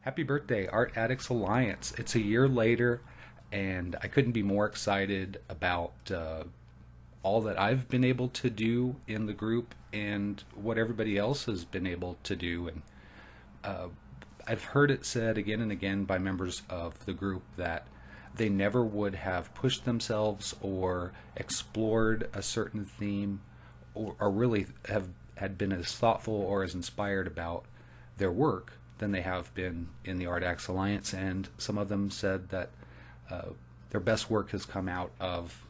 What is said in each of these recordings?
Happy birthday, Art Addicts Alliance. It's a year later, and I couldn't be more excited about all that I've been able to do in the group and what everybody else has been able to do. And I've heard it said again and again by members of the group that they never would have pushed themselves or explored a certain theme or really had been as thoughtful or as inspired about their work than they have been in the Art Addicts Alliance. And some of them said that their best work has come out of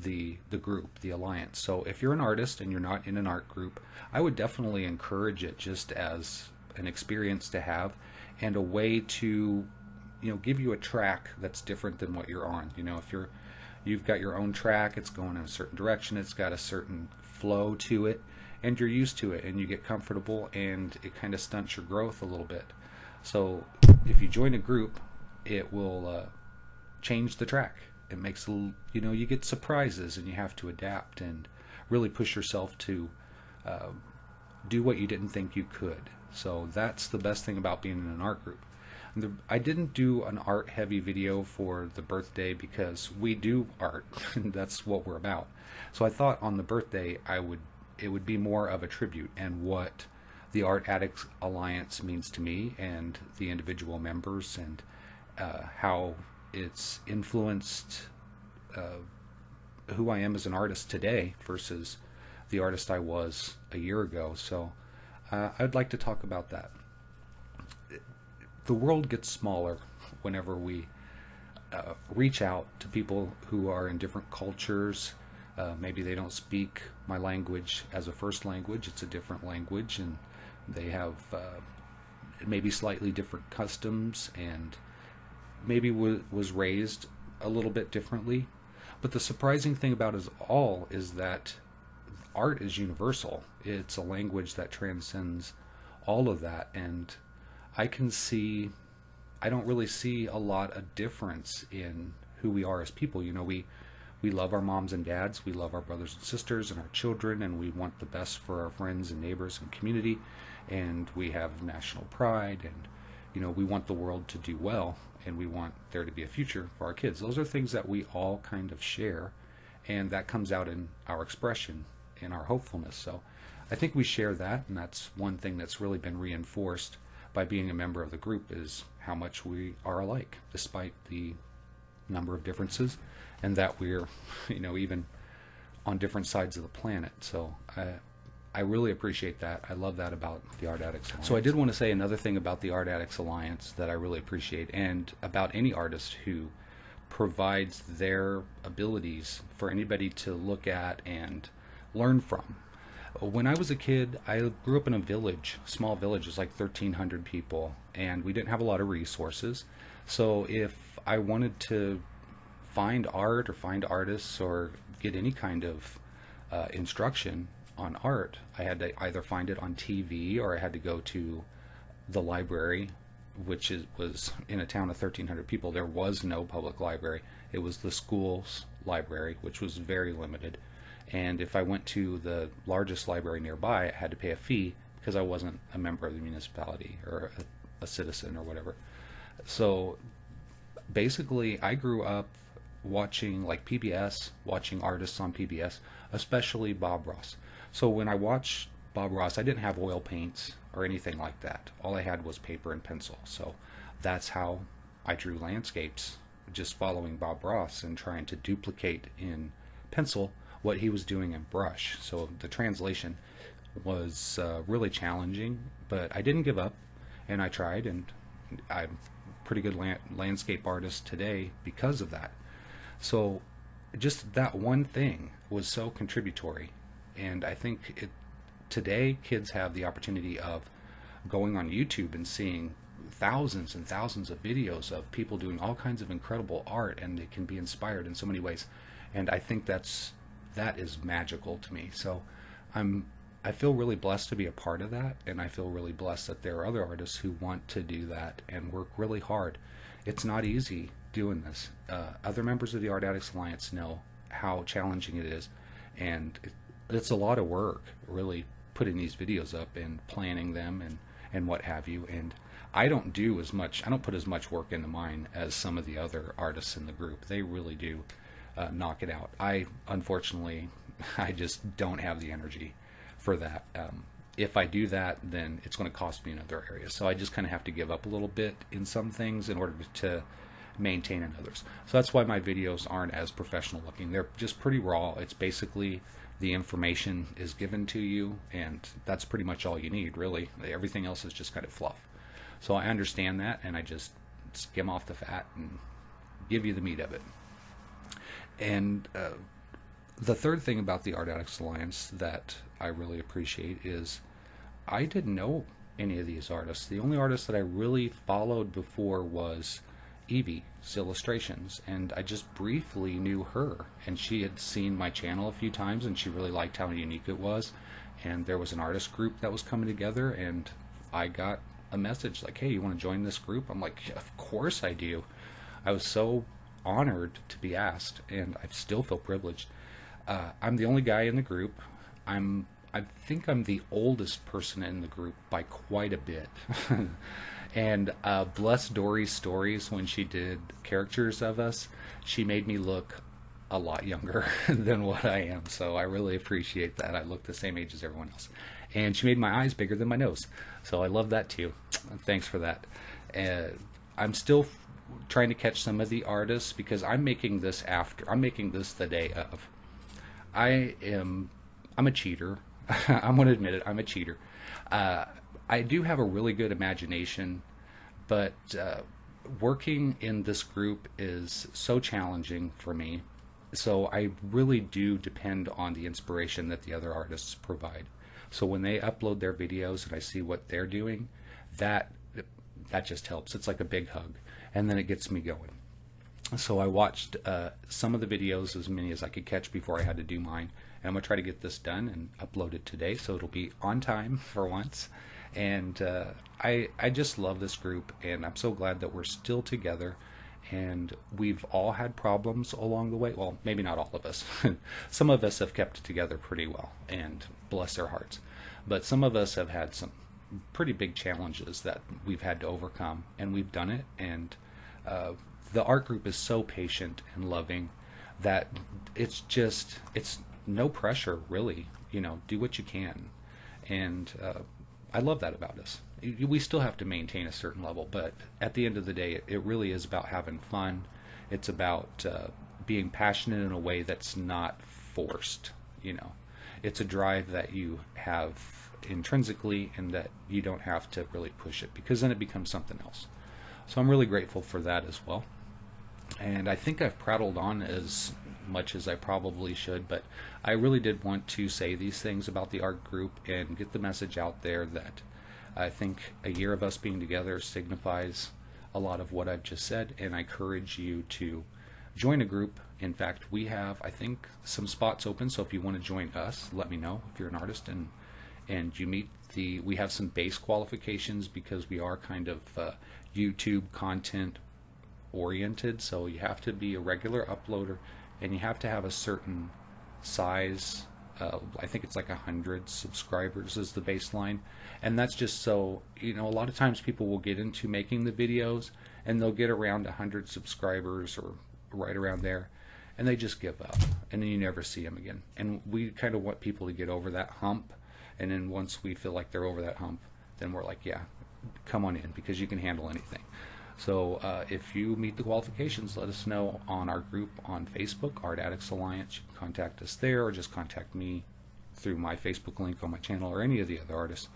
the group, the Alliance. So if you're an artist and you're not in an art group, I would definitely encourage it just as an experience to have and a way to, give you a track that's different than what you're on. If you've got your own track, it's going in a certain direction, it's got a certain flow to it, and you're used to it and you get comfortable, and it kind of stunts your growth a little bit. So if you join a group, it will change the track. It makes you get surprises, and you have to adapt and really push yourself to do what you didn't think you could. So that's the best thing about being in an art group. I didn't do an art heavy video for the birthday because we do art and that's what we're about. So I thought on the birthday it would be more of a tribute and what the Art Addicts Alliance means to me and the individual members, and how it's influenced who I am as an artist today versus the artist I was a year ago. So I'd like to talk about that. The world gets smaller whenever we reach out to people who are in different cultures. Maybe they don't speak my language as a first language, it's a different language, and they have maybe slightly different customs and maybe was raised a little bit differently. But the surprising thing about us all is that art is universal. It's a language that transcends all of that, and I don't really see a lot of difference in who we are as people. We love our moms and dads, we love our brothers and sisters and our children, and we want the best for our friends and neighbors and community, and we have national pride, and we want the world to do well, and we want there to be a future for our kids. Those are things that we all kind of share, and that comes out in our expression, in our hopefulness. So I think we share that, and that's one thing that's really been reinforced by being a member of the group, is how much we are alike despite the number of differences, and that we're even on different sides of the planet. So I really appreciate that. I love that about the Art Addicts Alliance. So I did want to say another thing about the Art Addicts Alliance that I really appreciate, and about any artist who provides their abilities for anybody to look at and learn from. When I was a kid, I grew up in a village, small village. It was like 1,300 people, and we didn't have a lot of resources. So if I wanted to find art or find artists or get any kind of instruction on art, I had to either find it on TV or I had to go to the library, which was in a town of 1,300 people. There was no public library. It was the school's library, which was very limited. And if I went to the largest library nearby, I had to pay a fee because I wasn't a member of the municipality or a citizen or whatever. So basically, I grew up watching like PBS, watching artists on PBS, especially Bob Ross. So when I watched Bob Ross, I didn't have oil paints or anything like that. All I had was paper and pencil. So that's how I drew landscapes, just following Bob Ross and trying to duplicate in pencil what he was doing in brush. So the translation was really challenging, but I didn't give up, and I tried, and I'm a pretty good landscape artist today because of that. So just that one thing was so contributory, and I think today kids have the opportunity of going on YouTube and seeing thousands and thousands of videos of people doing all kinds of incredible art, and they can be inspired in so many ways. And I think that is magical to me. So I feel really blessed to be a part of that, and I feel really blessed that there are other artists who want to do that and work really hard. It's not easy doing this. Other members of the Art Addicts Alliance know how challenging it is, and it's a lot of work really putting these videos up and planning them and what have you. And I don't put as much work into mine as some of the other artists in the group. They really do knock it out. Unfortunately, I just don't have the energy for that. If I do that, then it's going to cost me in other areas. So I just kind of have to give up a little bit in some things in order to maintain in others. So that's why my videos aren't as professional looking. They're just pretty raw. It's basically the information is given to you, and that's pretty much all you need, really. Everything else is just kind of fluff. So I understand that, and I just skim off the fat and give you the meat of it. And the third thing about the Art Addicts Alliance that I really appreciate is I didn't know any of these artists. The only artist that I really followed before was Eeveii's illustrations, and I just briefly knew her, and she had seen my channel a few times, and she really liked how unique it was. And there was an artist group that was coming together, and I got a message like, hey, you want to join this group? I'm like, of course I do. I was so honored to be asked, and I still feel privileged. I'm the only guy in the group. I think I'm the oldest person in the group by quite a bit. And bless Dory's stories, when she did characters of us, she made me look a lot younger than what I am. So I really appreciate that. I look the same age as everyone else. And she made my eyes bigger than my nose. So I love that too. Thanks for that. I'm still trying to catch some of the artists because I'm making this the day of. I'm a cheater. I'm going to admit it. I'm a cheater. I do have a really good imagination, but working in this group is so challenging for me. So I really do depend on the inspiration that the other artists provide. So when they upload their videos and I see what they're doing, that just helps. It's like a big hug, and then it gets me going. So I watched some of the videos, as many as I could catch before I had to do mine, and I'm going to try to get this done and upload it today, so it'll be on time for once. And I just love this group, and I'm so glad that we're still together. And we've all had problems along the way. Well, maybe not all of us. Some of us have kept it together pretty well, and bless their hearts. But some of us have had some pretty big challenges that we've had to overcome, and we've done it. And the art group is so patient and loving that it's no pressure, really. Do what you can. And I love that about us. We still have to maintain a certain level, but at the end of the day, it really is about having fun. It's about being passionate in a way that's not forced. It's a drive that you have intrinsically, and that you don't have to really push it, because then it becomes something else. So I'm really grateful for that as well. And I think I've prattled on as much as I probably should, but I really did want to say these things about the art group and get the message out there that I think a year of us being together signifies a lot of what I've just said, and I encourage you to join a group. In fact, we have, I think, some spots open, so if you want to join us, let me know if you're an artist and you meet we have some base qualifications, because we are kind of YouTube content oriented, so you have to be a regular uploader, and you have to have a certain size. I think it's like 100 subscribers is the baseline, and that's just so a lot of times people will get into making the videos and they'll get around 100 subscribers or right around there, and they just give up, and then you never see them again. And we kind of want people to get over that hump, and then once we feel like they're over that hump, then we're like, yeah, come on in, because you can handle anything. So if you meet the qualifications, let us know on our group on Facebook, Art Addicts Alliance. You can contact us there, or just contact me through my Facebook link on my channel, or any of the other artists,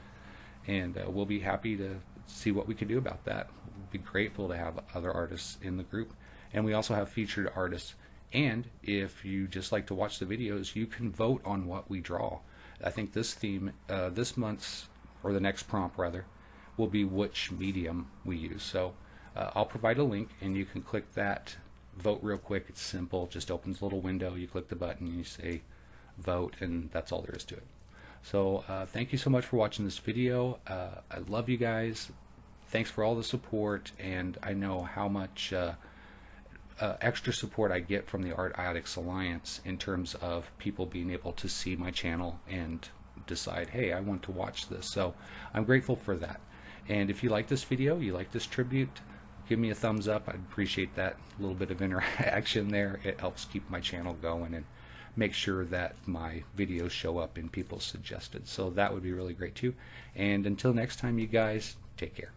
and we'll be happy to see what we can do about that. We'll be grateful to have other artists in the group, and we also have featured artists. And if you just like to watch the videos, you can vote on what we draw. I think this theme, this month's, or the next prompt rather, will be which medium we use. So I'll provide a link, and you can click that, vote real quick. It's simple, just opens a little window, you click the button, and you say vote, and that's all there is to it. So thank you so much for watching this video. I love you guys. Thanks for all the support, and I know how much extra support I get from the Art Addicts Alliance in terms of people being able to see my channel and decide, hey, I want to watch this. So I'm grateful for that. And if you like this video, you like this tribute, give me a thumbs up. I'd appreciate that little bit of interaction there. It helps keep my channel going and make sure that my videos show up in people's suggested. So that would be really great too. And until next time, you guys, take care.